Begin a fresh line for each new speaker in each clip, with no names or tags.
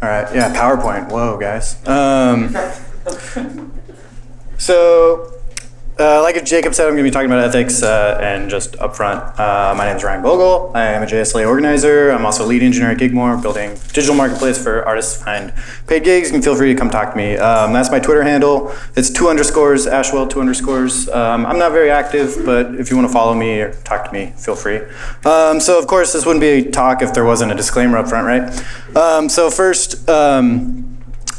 All right, yeah, PowerPoint. Whoa, guys. So, like Jacob said, I'm going to be talking about ethics, and just up front, my name is Ryan Bogle. I am a js.la organizer. I'm also a lead engineer at Gigmore, building digital marketplace for artists to find paid gigs. You can feel free to come talk to me. That's my Twitter handle. It's 2 underscores, ashwell 2 underscores. I'm not very active, but if you want to follow me or talk to me, feel free. So of course, this wouldn't be a talk if there wasn't a disclaimer up front, right? So first,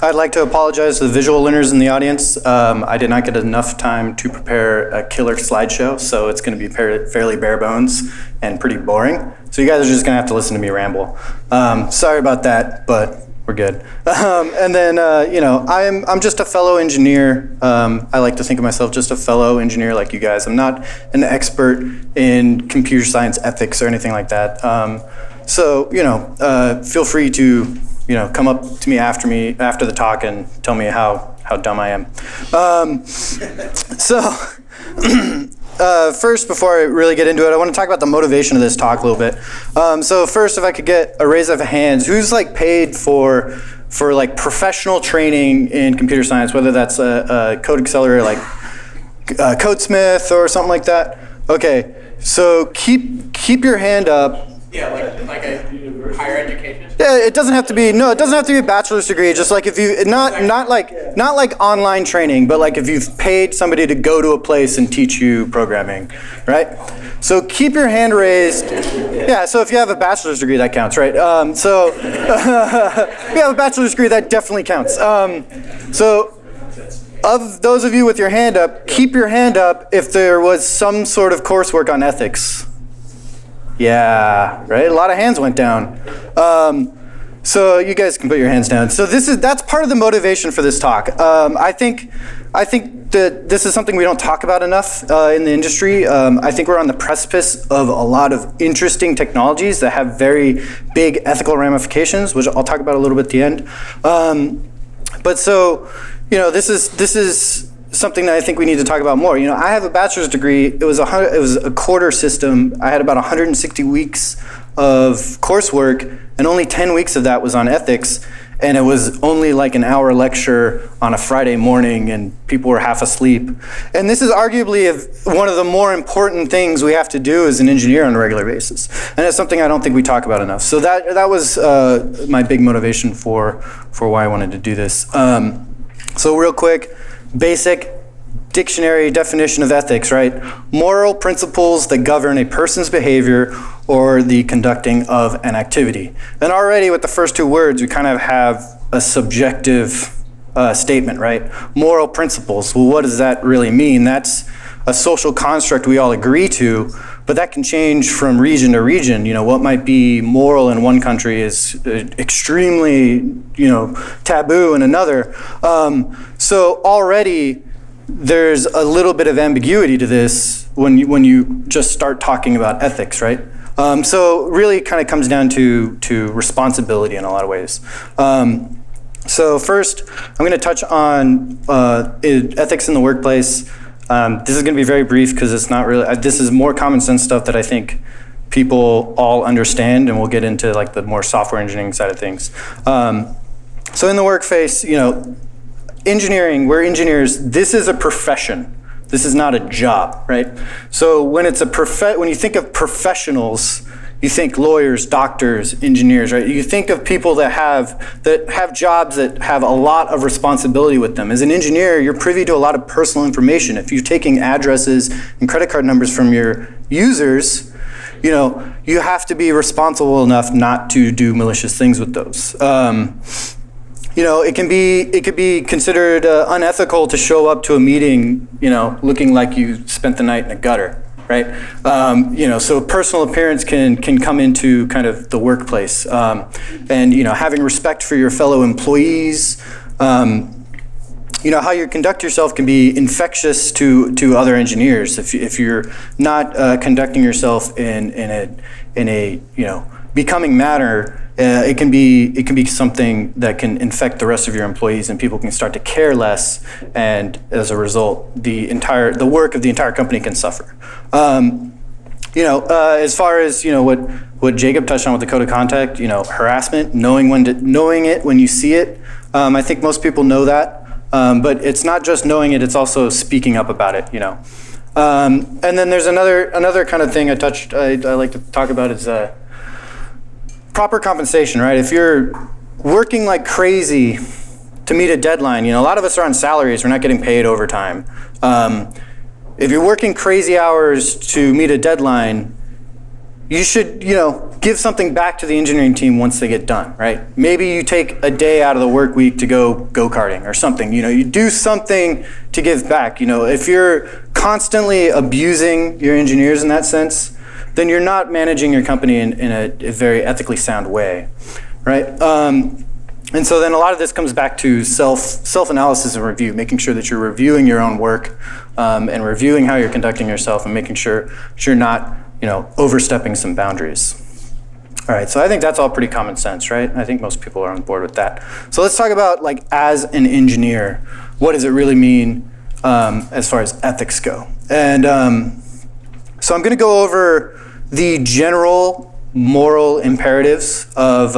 I'd like to apologize to the visual learners in the audience. I did not get enough time to prepare a killer slideshow, so it's going to be fairly bare bones and pretty boring. So you guys are just going to have to listen to me ramble. Sorry about that, but we're good. And then, I'm just a fellow engineer. I like to think of myself just a fellow engineer like you guys. I'm not an expert in computer science ethics or anything like that. Feel free to come up to me after the talk and tell me how dumb I am. First, before I really get into it, I want to talk about the motivation of this talk a little bit. So first, if I could get a raise of hands, who's paid for professional training in computer science, whether that's a code accelerator like Codesmith or something like that? Okay, so keep your hand up.
Yeah, like a higher education.
Yeah, it doesn't have to be a bachelor's degree. Just like if you not like online training, but like if you've paid somebody to go to a place and teach you programming, right? So keep your hand raised. Yeah, so if you have a bachelor's degree, that counts, right? If you have a bachelor's degree, that definitely counts. So of those of you with your hand up, keep your hand up if there was some sort of coursework on ethics. Yeah, right. A lot of hands went down. So you guys can put your hands down. So that's part of the motivation for this talk. I think that this is something we don't talk about enough in the industry. I think we're on the precipice of a lot of interesting technologies that have very big ethical ramifications, which I'll talk about a little bit at the end. This is something that I think we need to talk about more. I have a bachelor's degree. It was a quarter system. I had about 160 weeks of coursework, and only 10 weeks of that was on ethics. And it was only like an hour lecture on a Friday morning, and people were half asleep. And this is arguably one of the more important things we have to do as an engineer on a regular basis. And it's something I don't think we talk about enough. So that was my big motivation for why I wanted to do this. So real quick, basic dictionary definition of ethics, right? Moral principles that govern a person's behavior or the conducting of an activity. And already with the first 2 words, we kind of have a subjective statement, right? Moral principles. Well, what does that really mean? That's a social construct we all agree to, but that can change from region to region. What might be moral in one country is extremely, taboo in another. So already there's a little bit of ambiguity to this when you just start talking about ethics, right? So really it kind of comes down to responsibility in a lot of ways. So first, I'm going to touch on ethics in the workplace. This is going to be very brief because it's not really, this is more common sense stuff that I think people all understand, and we'll get into the more software engineering side of things. So in the workplace, engineering, we're engineers. This is a profession. This is not a job, right? So when you think of professionals, you think lawyers, doctors, engineers, right? You think of people that have jobs that have a lot of responsibility with them. As an engineer, you're privy to a lot of personal information. If you're taking addresses and credit card numbers from your users, you have to be responsible enough not to do malicious things with those. It could be considered unethical to show up to a meeting, looking like you spent the night in a gutter, right? So personal appearance can come into kind of the workplace, and having respect for your fellow employees. How you conduct yourself can be infectious to other engineers if you're not conducting yourself in a becoming manner. It can be something that can infect the rest of your employees, and people can start to care less, and as a result, the work of the entire company can suffer. As far as what Jacob touched on with the code of conduct, harassment, knowing it when you see it. I think most people know that, but it's not just knowing it, it's also speaking up about it, And then there's another kind of thing I like to talk about is proper compensation, right? If you're working like crazy to meet a deadline, a lot of us are on salaries, we're not getting paid overtime. If you're working crazy hours to meet a deadline, you should, give something back to the engineering team once they get done, right? Maybe you take a day out of the work week to go-karting or something. You do something to give back. If you're constantly abusing your engineers in that sense, then you're not managing your company in a very ethically sound way, right? And so then a lot of this comes back to self-analysis and review, making sure that you're reviewing your own work and reviewing how you're conducting yourself and making sure that you're not, overstepping some boundaries. All right, so I think that's all pretty common sense, right? I think most people are on board with that. So let's talk about, as an engineer, what does it really mean as far as ethics go? And so I'm going to go over the general moral imperatives of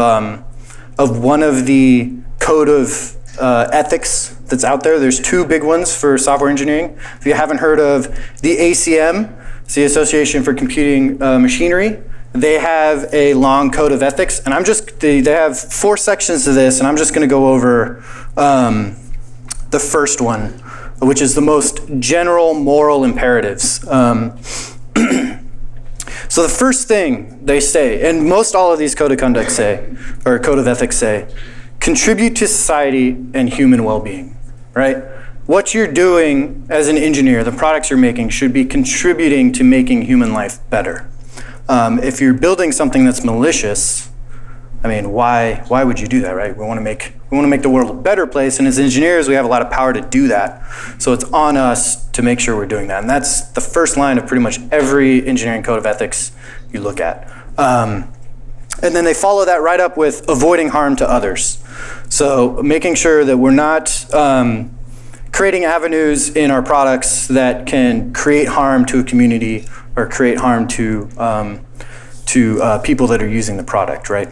one of the code of ethics that's out there. There's two big ones for software engineering. If you haven't heard of the ACM, it's the Association for Computing Machinery, they have a long code of ethics, and they have 4 sections to this, and I'm just going to go over the first one, which is the most general moral imperatives. So the first thing they say, and most all of these code of conduct say, or code of ethics say, contribute to society and human well-being, right? What you're doing as an engineer, the products you're making, should be contributing to making human life better. If you're building something that's malicious, why would you do that, right? We want to make the world a better place, and as engineers, we have a lot of power to do that. So it's on us to make sure we're doing that, and that's the first line of pretty much every engineering code of ethics you look at. And then they follow that right up with avoiding harm to others. So making sure that we're not creating avenues in our products that can create harm to a community or create harm to people that are using the product, right?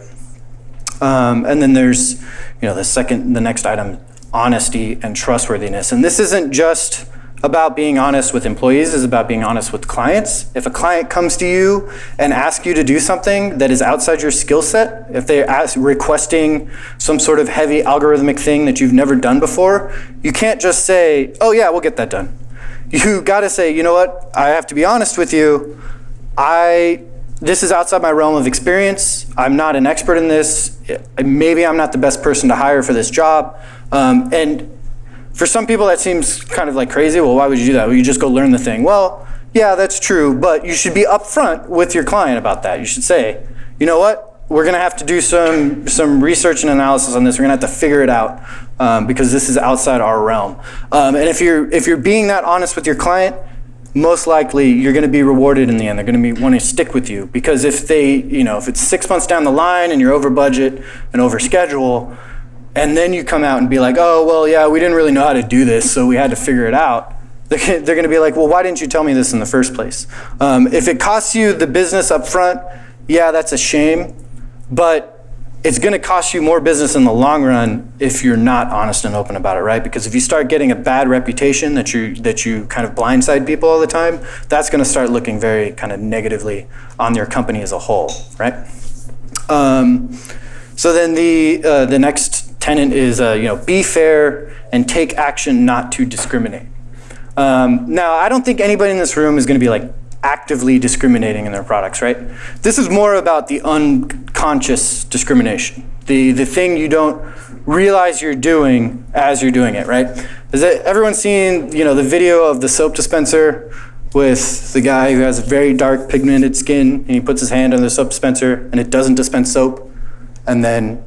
And then there's, the next item, honesty and trustworthiness. And this isn't just about being honest with employees, it's about being honest with clients. If a client comes to you and asks you to do something that is outside your skill set, if they're requesting some sort of heavy algorithmic thing that you've never done before, you can't just say, oh yeah, we'll get that done. You gotta say, you know what, I have to be honest with you, this is outside my realm of experience. I'm not an expert in this. Maybe I'm not the best person to hire for this job. And for some people that seems kind of like crazy. Well, why would you do that? Well, you just go learn the thing. Well, yeah, that's true, but you should be upfront with your client about that. You should say, you know what, we're gonna have to do some research and analysis on this. We're gonna have to figure it out because this is outside our realm. And if you're being that honest with your client, most likely you're going to be rewarded in the end. They're going to want to stick with you because if it's 6 months down the line and you're over budget and over schedule, and then you come out and be like, oh, well, yeah, we didn't really know how to do this, so we had to figure it out. They're going to be like, well, why didn't you tell me this in the first place? If it costs you the business up front, yeah, that's a shame, but it's going to cost you more business in the long run if you're not honest and open about it, right? Because if you start getting a bad reputation that you kind of blindside people all the time, that's going to start looking very kind of negatively on your company as a whole, right? So then the next tenet is be fair and take action not to discriminate. Now, I don't think anybody in this room is going to be actively discriminating in their products, right? This is more about the unconscious discrimination, the thing you don't realize you're doing as you're doing it, right? Has everyone seen the video of the soap dispenser with the guy who has a very dark pigmented skin and he puts his hand on the soap dispenser and it doesn't dispense soap, and then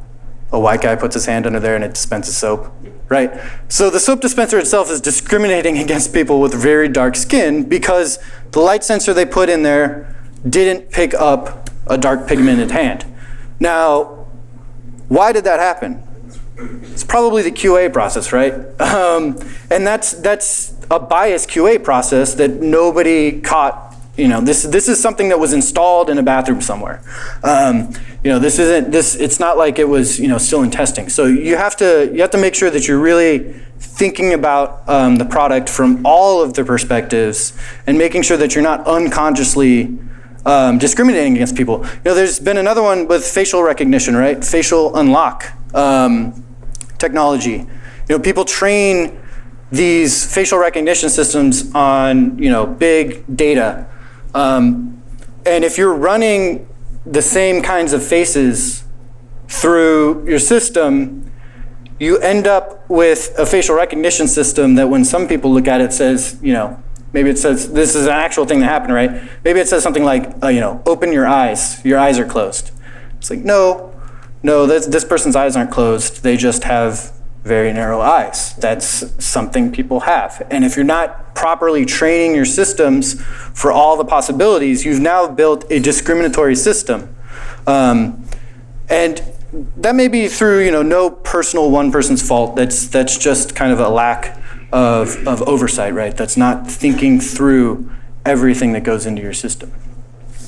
a white guy puts his hand under there and it dispenses soap, right? So the soap dispenser itself is discriminating against people with very dark skin because the light sensor they put in there didn't pick up a dark pigmented hand. Now, why did that happen? It's probably the QA process, right? And that's a biased QA process that nobody caught this is something that was installed in a bathroom somewhere. It's not like it was, still in testing. So you have to make sure that you're really thinking about the product from all of the perspectives and making sure that you're not unconsciously discriminating against people. There's been another one with facial recognition, right? Facial unlock technology. People train these facial recognition systems on, big data. And if you're running the same kinds of faces through your system, you end up with a facial recognition system that when some people look at it says, maybe it says, this is an actual thing that happened, right? Maybe it says something like, open your eyes are closed. It's like, no, this person's eyes aren't closed. They just have very narrow eyes. That's something people have. And if you're not properly training your systems for all the possibilities, you've now built a discriminatory system. And that may be through no personal one person's fault. That's just kind of a lack of oversight, right? That's not thinking through everything that goes into your system.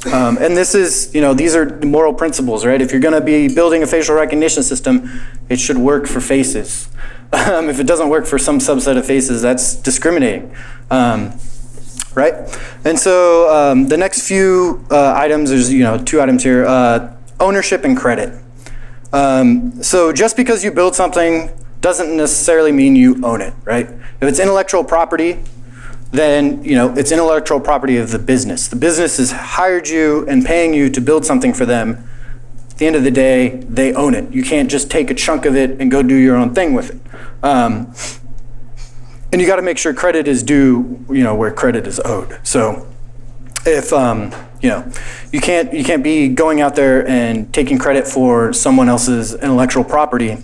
And this is, these are moral principles, right? If you're going to be building a facial recognition system, it should work for faces. If it doesn't work for some subset of faces, that's discriminating, right? And so the next few items, there's 2 items here, ownership and credit. So just because you build something doesn't necessarily mean you own it, right? If it's intellectual property, then it's intellectual property of the business. The business has hired you and paying you to build something for them. At the end of the day, they own it. You can't just take a chunk of it and go do your own thing with it. And you got to make sure credit is due, where credit is owed. So if you can't be going out there and taking credit for someone else's intellectual property,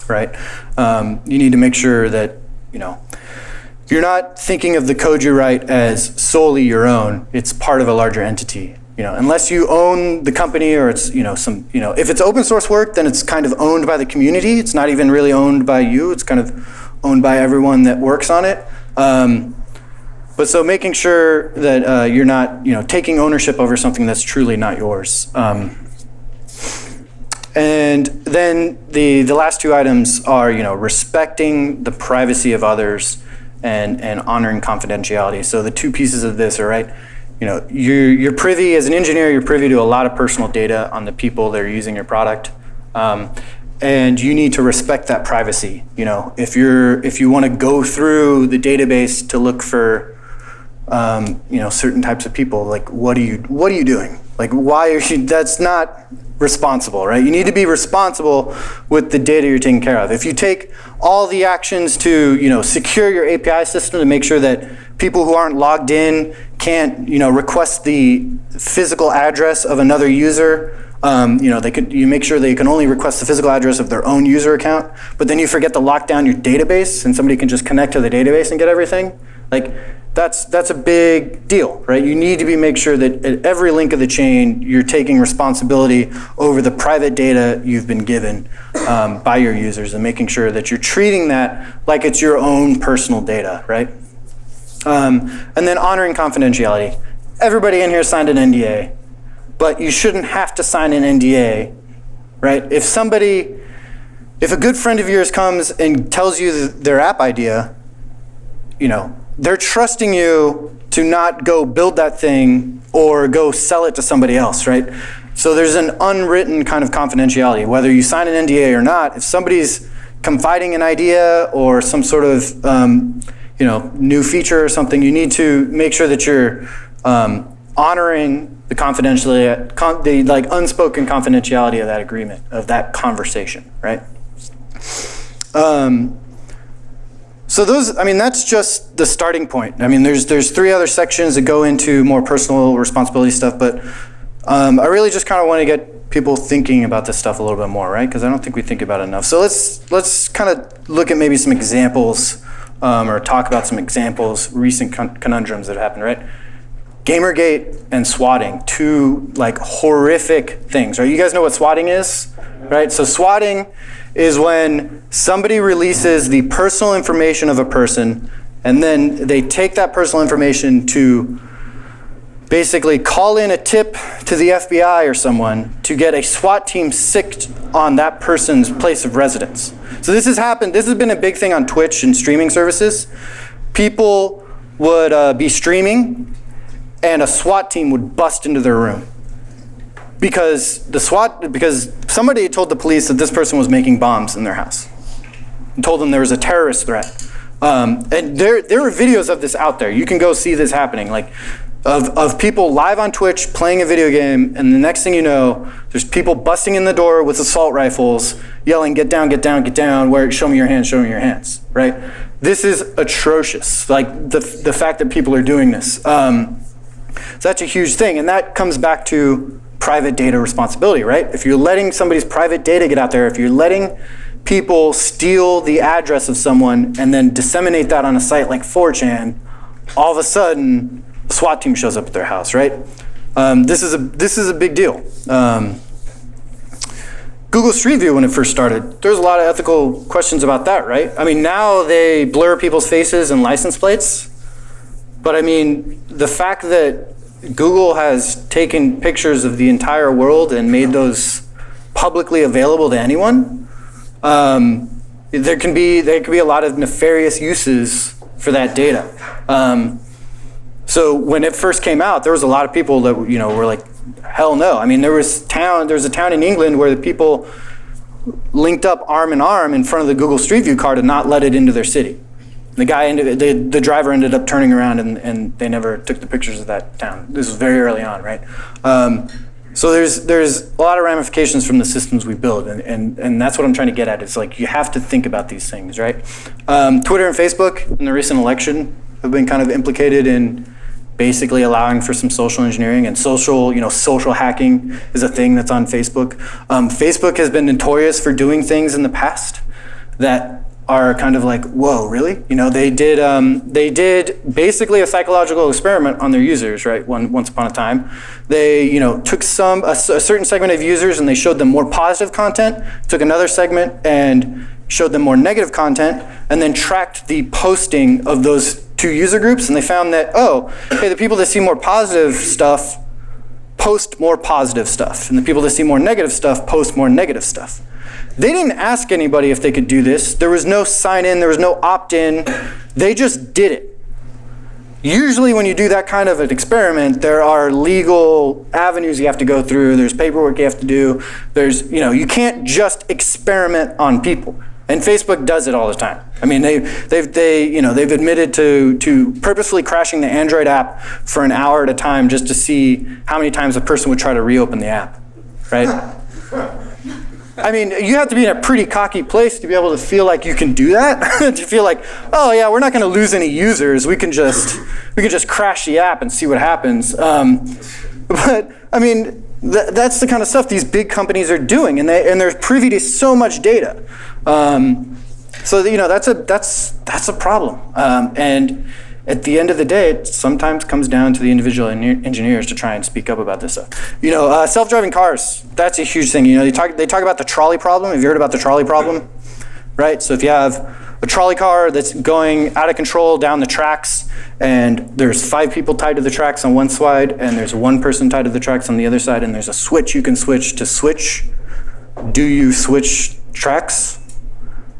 right? You need to make sure that you're not thinking of the code you write as solely your own. It's part of a larger entity. Unless you own the company or it's if it's open source work, then it's kind of owned by the community. It's not even really owned by you. It's kind of owned by everyone that works on it. But so making sure that you're not taking ownership over something that's truly not yours. And then the last 2 items are respecting the privacy of others and honoring confidentiality. So the 2 pieces of this are right. You're privy, as an engineer, you're privy to a lot of personal data on the people that are using your product. And you need to respect that privacy. If you want to go through the database to look for certain types of people, like what are you doing? Like why are you, that's not responsible, right? You need to be responsible with the data you're taking care of. If you take all the actions to secure your API system to make sure that people who aren't logged in can't request the physical address of another user, you make sure they can only request the physical address of their own user account, but then you forget to lock down your database and somebody can just connect to the database and get everything. Like that's a big deal, right? You need to make sure that at every link of the chain, you're taking responsibility over the private data you've been given by your users and making sure that you're treating that like it's your own personal data, right? And then honoring confidentiality. Everybody in here signed an NDA, but you shouldn't have to sign an NDA, right? If a good friend of yours comes and tells you their app idea, they're trusting you to not go build that thing or go sell it to somebody else, right? So there's an unwritten kind of confidentiality. Whether you sign an NDA or not, if somebody's confiding an idea or some sort of new feature or something, you need to make sure that you're honoring the confidentiality, the unspoken confidentiality of that agreement, of that conversation, right? So that's just the starting point. There's 3 other sections that go into more personal responsibility stuff, but I really just kind of want to get people thinking about this stuff a little bit more, right? Because I don't think we think about it enough. So let's kind of look at maybe some examples or talk about some examples, recent conundrums that have happened, right? Gamergate and swatting, 2 horrific things, right? You guys know what swatting is, right? So swatting is when somebody releases the personal information of a person and then they take that personal information to basically call in a tip to the FBI or someone to get a SWAT team sicked on that person's place of residence. So this has happened. This has been a big thing on Twitch and streaming services. People would be streaming, and a SWAT team would bust into their room because somebody told the police that this person was making bombs in their house and told them there was a terrorist threat. And there are videos of this out there. You can go see this happening, like of people live on Twitch playing a video game, and the next thing you know, there's people busting in the door with assault rifles, yelling, "Get down, get down, get down! Where? Show me your hands! Show me your hands!" Right? This is atrocious. Like the fact that people are doing this. So that's a huge thing, and that comes back to private data responsibility, right? If you're letting somebody's private data get out there, if you're letting people steal the address of someone and then disseminate that on a site like 4chan, all of a sudden, a SWAT team shows up at their house, right? This is a big deal. Google Street View, when it first started, there's a lot of ethical questions about that, right? I mean, now they blur people's faces and license plates, but I mean, the fact that Google has taken pictures of the entire world and made those publicly available to anyone, there can be a lot of nefarious uses for that data. So when it first came out, there was a lot of people that were like, hell no. I mean, there was a town in England where the people linked up arm in arm in front of the Google Street View car to not let it into their city. The driver ended up turning around and they never took the pictures of that town. This was very early on, right? So there's a lot of ramifications from the systems we build, and that's what I'm trying to get at. It's like you have to think about these things, right? Twitter and Facebook in the recent election have been kind of implicated in basically allowing for some social engineering, and social hacking is a thing that's on Facebook. Facebook has been notorious for doing things in the past that are kind of like, whoa, really? They did basically a psychological experiment on their users, right? Once upon a time, they took a certain segment of users and they showed them more positive content, took another segment and showed them more negative content, and then tracked the posting of those two user groups, and they found that, the people that see more positive stuff post more positive stuff, and the people that see more negative stuff post more negative stuff. They didn't ask anybody if they could do this. There was no sign-in, there was no opt-in. They just did it. Usually when you do that kind of an experiment, there are legal avenues you have to go through, there's paperwork you have to do, you can't just experiment on people. And Facebook does it all the time. I mean, they've admitted to purposefully crashing the Android app for an hour at a time just to see how many times a person would try to reopen the app, right? I mean, you have to be in a pretty cocky place to be able to feel like you can do that. To feel like, oh yeah, we're not going to lose any users. We can just crash the app and see what happens. But I mean, that's the kind of stuff these big companies are doing, and they're privy to so much data. So that's a problem. And at the end of the day, it sometimes comes down to the individual engineers to try and speak up about this stuff. Self-driving cars, that's a huge thing. They talk about the trolley problem. Have you heard about the trolley problem? Right? So if you have a trolley car that's going out of control down the tracks, and there's 5 people tied to the tracks on one side, and there's 1 person tied to the tracks on the other side, and there's a switch you can switch to switch. Do you switch tracks?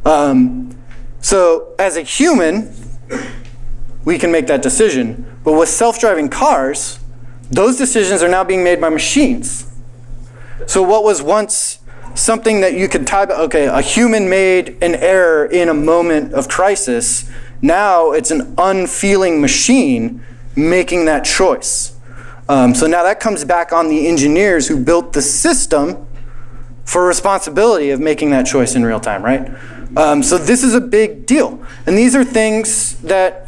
So as a human, we can make that decision. But with self-driving cars, those decisions are now being made by machines. So what was once something that you could type, a human made an error in a moment of crisis, now it's an unfeeling machine making that choice. So now that comes back on the engineers who built the system for responsibility of making that choice in real time, right? So this is a big deal. And these are things that,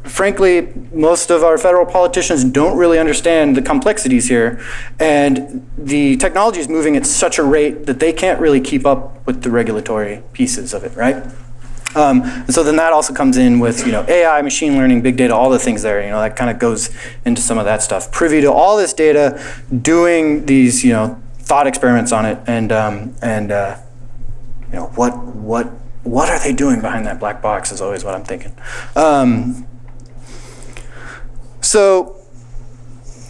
frankly, most of our federal politicians don't really understand the complexities here. And the technology is moving at such a rate that they can't really keep up with the regulatory pieces of it, right? And so then that also comes in with, AI, machine learning, big data, all the things there, that kind of goes into some of that stuff. Privy to all this data, doing these, thought experiments on it, and what are they doing behind that black box is always what I'm thinking. So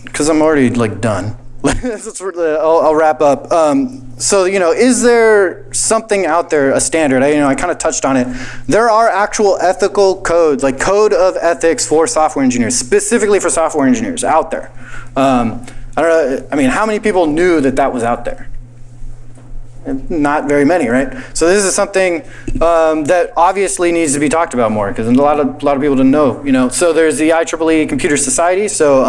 because I'm already like done. I'll wrap up. So, is there something out there, a standard? I kind of touched on it. There are actual ethical codes, like code of ethics for software engineers, specifically for software engineers out there. I don't know. How many people knew that was out there? Not very many, right? So this is something that obviously needs to be talked about more, because a lot of people don't know. So there's the IEEE Computer Society. So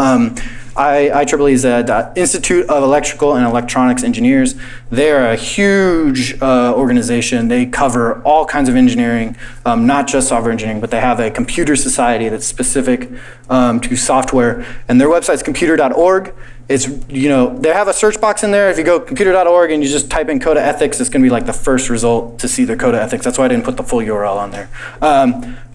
IEEE is the Institute of Electrical and Electronics Engineers. They're a huge organization. They cover all kinds of engineering, not just software engineering, but they have a computer society that's specific to software. And their website's computer.org. It's, they have a search box in there. If you go computer.org and you just type in code of ethics, it's going to be like the first result to see their code of ethics. That's why I didn't put the full URL on there.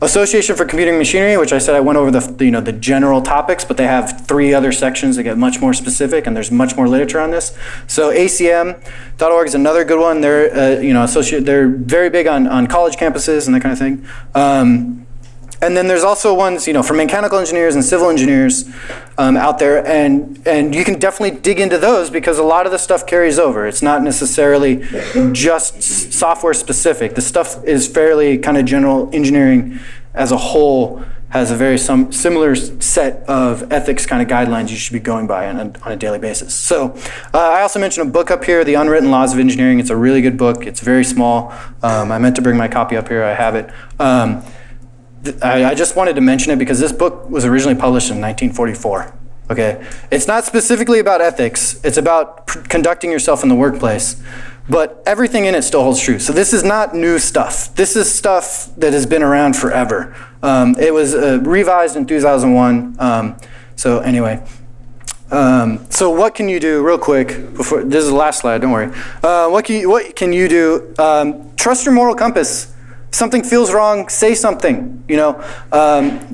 Association for Computing Machinery, which I said I went over the general topics, but they have 3 other sections that get much more specific, and there's much more literature on this. So acm.org is another good one. They're they're very big on college campuses and that kind of thing. And then there's also ones, for mechanical engineers and civil engineers out there, and you can definitely dig into those, because a lot of the stuff carries over. It's not necessarily just software specific. The stuff is fairly kind of general. Engineering as a whole has a very similar set of ethics kind of guidelines you should be going by on a daily basis. So I also mentioned a book up here, The Unwritten Laws of Engineering. It's a really good book. It's very small. I meant to bring my copy up here. I have it. I just wanted to mention it because this book was originally published in 1944. Okay, it's not specifically about ethics. It's about conducting yourself in the workplace, but everything in it still holds true. So this is not new stuff. This is stuff that has been around forever. It was revised in 2001. So anyway, so what can you do, real quick? Before this is the last slide. Don't worry. What can you do? Trust your moral compass. Something feels wrong, say something.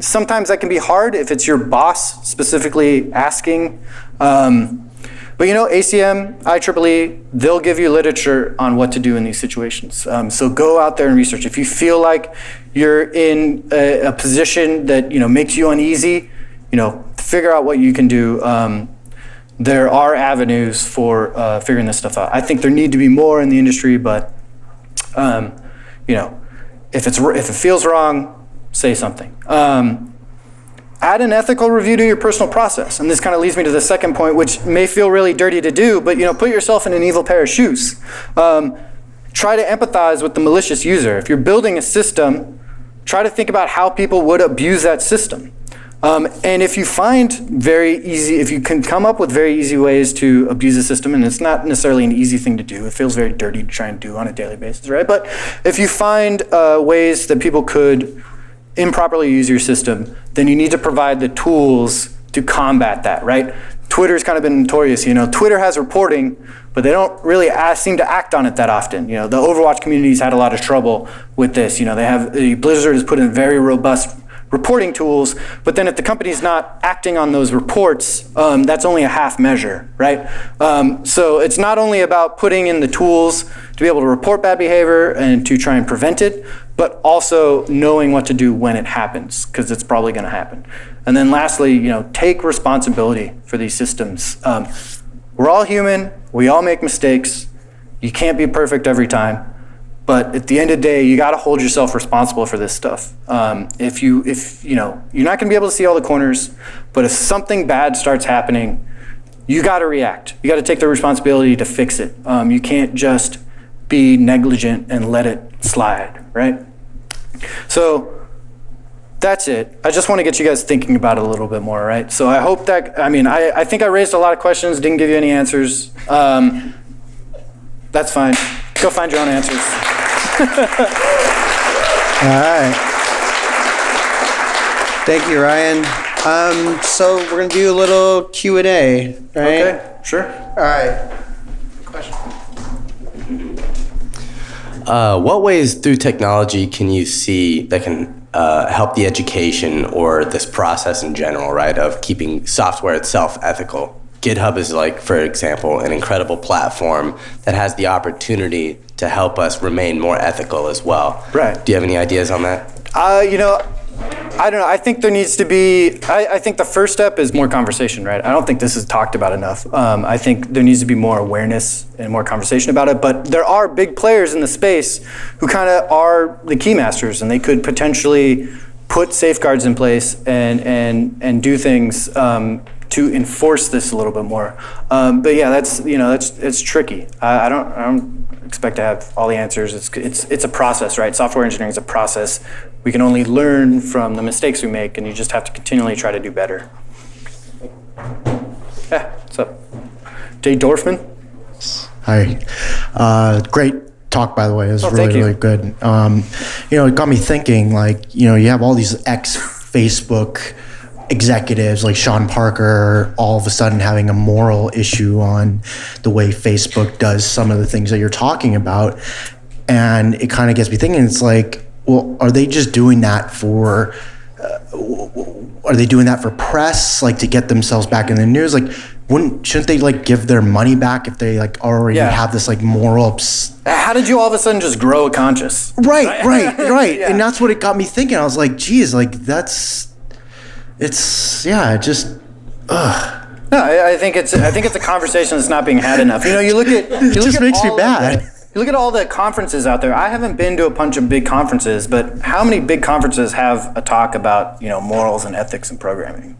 Sometimes that can be hard if it's your boss specifically asking. But ACM, IEEE, they'll give you literature on what to do in these situations. So go out there and research. If you feel like you're in a position that makes you uneasy, figure out what you can do. There are avenues for figuring this stuff out. I think there need to be more in the industry, but if it feels wrong, say something. Add an ethical review to your personal process. And this kind of leads me to the second point, which may feel really dirty to do, but put yourself in an evil pair of shoes. Try to empathize with the malicious user. If you're building a system, try to think about how people would abuse that system. And if you if you can come up with very easy ways to abuse a system, and it's not necessarily an easy thing to do, it feels very dirty to try and do on a daily basis, right? But if you find ways that people could improperly use your system, then you need to provide the tools to combat that, right? Twitter's kind of been notorious. Twitter has reporting, but they don't really seem to act on it that often. The Overwatch community's had a lot of trouble with this. Blizzard has put in very robust reporting tools, but then if the company's not acting on those reports, that's only a half measure, right? So it's not only about putting in the tools to be able to report bad behavior and to try and prevent it, but also knowing what to do when it happens, because it's probably going to happen. And then lastly, take responsibility for these systems. We're all human. We all make mistakes. You can't be perfect every time. But at the end of the day, you got to hold yourself responsible for this stuff. If you're not going to be able to see all the corners, but if something bad starts happening, you got to react. You got to take the responsibility to fix it. You can't just be negligent and let it slide, right? So that's it. I just want to get you guys thinking about it a little bit more, right? So I hope that, I think I raised a lot of questions, didn't give you any answers. That's fine. Go find your own answers.
All right. Thank you, Ryan. So we're going to do a little Q&A, right?
Okay, sure.
All right.
Question.
What ways through technology can you see that can help the education or this process in general, right, of keeping software itself ethical? GitHub is, for example, an incredible platform that has the opportunity to help us remain more ethical as well.
Right.
Do you have any ideas on that?
I don't know. I think there needs to be, I think the first step is more conversation, right? I don't think this is talked about enough. I think there needs to be more awareness and more conversation about it, but there are big players in the space who kind of are the key masters, and they could potentially put safeguards in place and do things to enforce this a little bit more. But yeah, it's tricky. I don't expect to have all the answers. It's a process, right? Software engineering is a process. We can only learn from the mistakes we make, and you just have to continually try to do better. Yeah, what's up? Jay Dorfman?
Hi. Great talk, by the way. It was really good. It got me thinking, like, you have all these ex-Facebook executives like Sean Parker all of a sudden having a moral issue on the way Facebook does some of the things that you're talking about. And it kind of gets me thinking, it's like, well, are they just doing that for press, like to get themselves back in the news? Like, shouldn't they like give their money back if they like already have this like moral
How did you all of a sudden just grow a conscience?
Right.
Yeah.
And that's what it got me thinking. I was like, geez, like
No, I think it's a conversation that's not being had enough. You look at
it just makes me bad.
You look at all the conferences out there. I haven't been to a bunch of big conferences, but how many big conferences have a talk about morals and ethics and programming?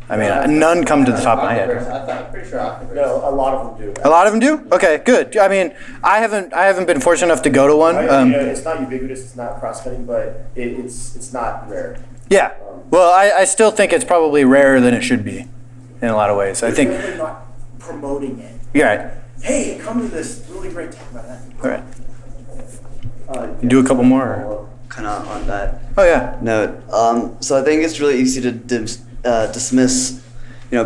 I mean, none come to the top of my head.
I'm pretty sure a lot of them do.
A lot of them do? Okay, good. I mean, I haven't been fortunate enough to go to one.
It's not ubiquitous, it's not cross-cutting, but it's not rare.
Yeah. Well, I still think it's probably rarer than it should be in a lot of ways. I think
They're not promoting it.
you're right.
Hey, come to this really great talk about that.
All right. You do a couple more? Or?
Kind of on that
Oh yeah.
note. So I think it's really easy to dismiss,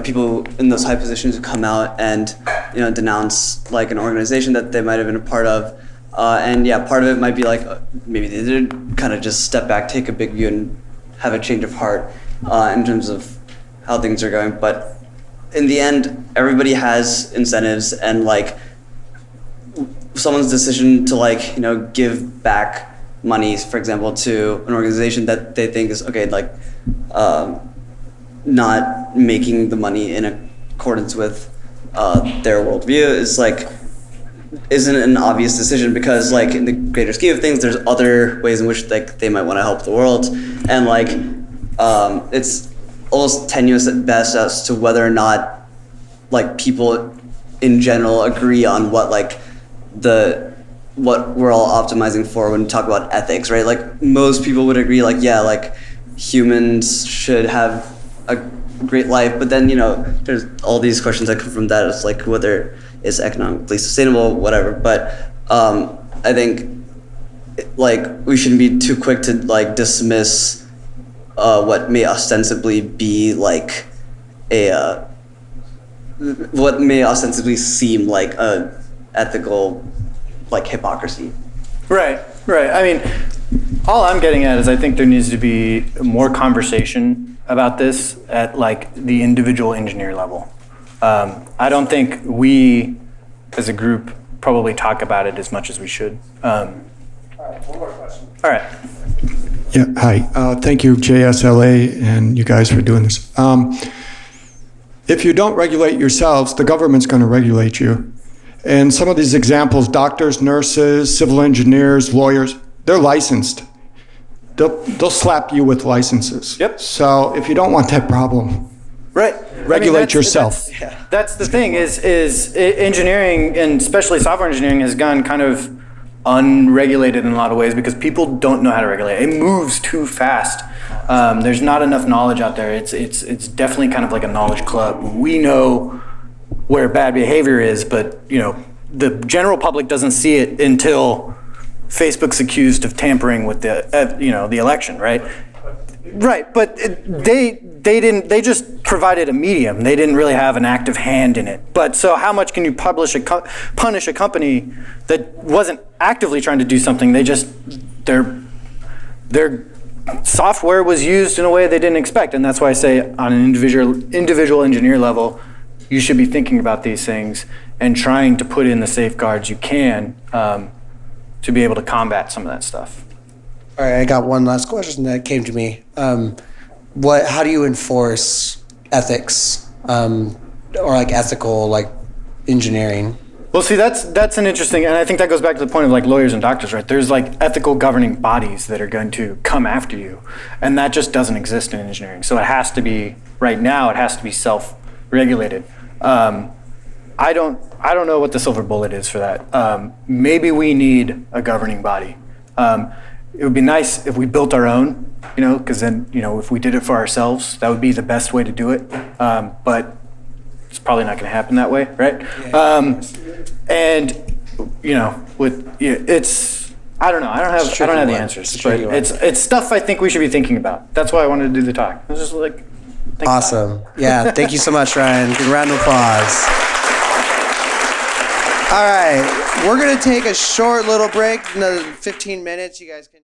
people in those high positions who come out and, denounce like an organization that they might have been a part of. And yeah, part of it might be like maybe they did kind of just step back, take a big view, and have a change of heart in terms of how things are going. But in the end, everybody has incentives, and like someone's decision to like give back money, for example, to an organization that they think is okay, like not making the money in accordance with their worldview isn't an obvious decision, because like in the greater scheme of things, there's other ways in which like they might want to help the world, and like it's almost tenuous at best as to whether or not like people in general agree on what we're all optimizing for when we talk about ethics, right? Like most people would agree, like like humans should have a great life, but then there's all these questions that come from that. It's like whether it's economically sustainable, whatever. But I think like we shouldn't be too quick to like dismiss what may ostensibly be like what may ostensibly seem like a ethical like hypocrisy.
Right. I mean, all I'm getting at is I think there needs to be more conversation about this at like the individual engineer level. I don't think we as a group probably talk about it as much as we should.
All right, one more question.
All right.
Yeah, hi. Thank you, js.la, and you guys for doing this. If you don't regulate yourselves, the government's going to regulate you. And some of these examples, doctors, nurses, civil engineers, lawyers, they're licensed. They'll slap you with licenses.
Yep.
So if you don't want that problem,
Right.
regulate yourself.
That's the thing is engineering, and especially software engineering, has gone kind of unregulated in a lot of ways because people don't know how to regulate. It moves too fast. There's not enough knowledge out there. It's definitely kind of like a knowledge club. We know where bad behavior is, but the general public doesn't see it until Facebook's accused of tampering with the election, right? Right, but they just provided a medium. They didn't really have an active hand in it. But so how much can you punish a company that wasn't actively trying to do something? Their software was used in a way they didn't expect, and that's why I say on an individual engineer level, you should be thinking about these things and trying to put in the safeguards you can to be able to combat some of that stuff.
All right, I got one last question that came to me. How do you enforce ethics or like ethical like engineering?
Well, see, that's an interesting, and I think that goes back to the point of like lawyers and doctors, right? There's like ethical governing bodies that are going to come after you, and that just doesn't exist in engineering. So it has to be, right now, it has to be self-regulated. I don't know what the silver bullet is for that. Maybe we need a governing body. It would be nice if we built our own, because then, if we did it for ourselves, that would be the best way to do it. But it's probably not going to happen that way, right? And it's I don't know. I don't have the answers, but it's stuff I think we should be thinking about. That's why I wanted to do the talk. I was just like,
awesome. Yeah, thank you so much, Ryan. Good round of applause. All right, we're gonna take a short little break, another 15 minutes. You guys can.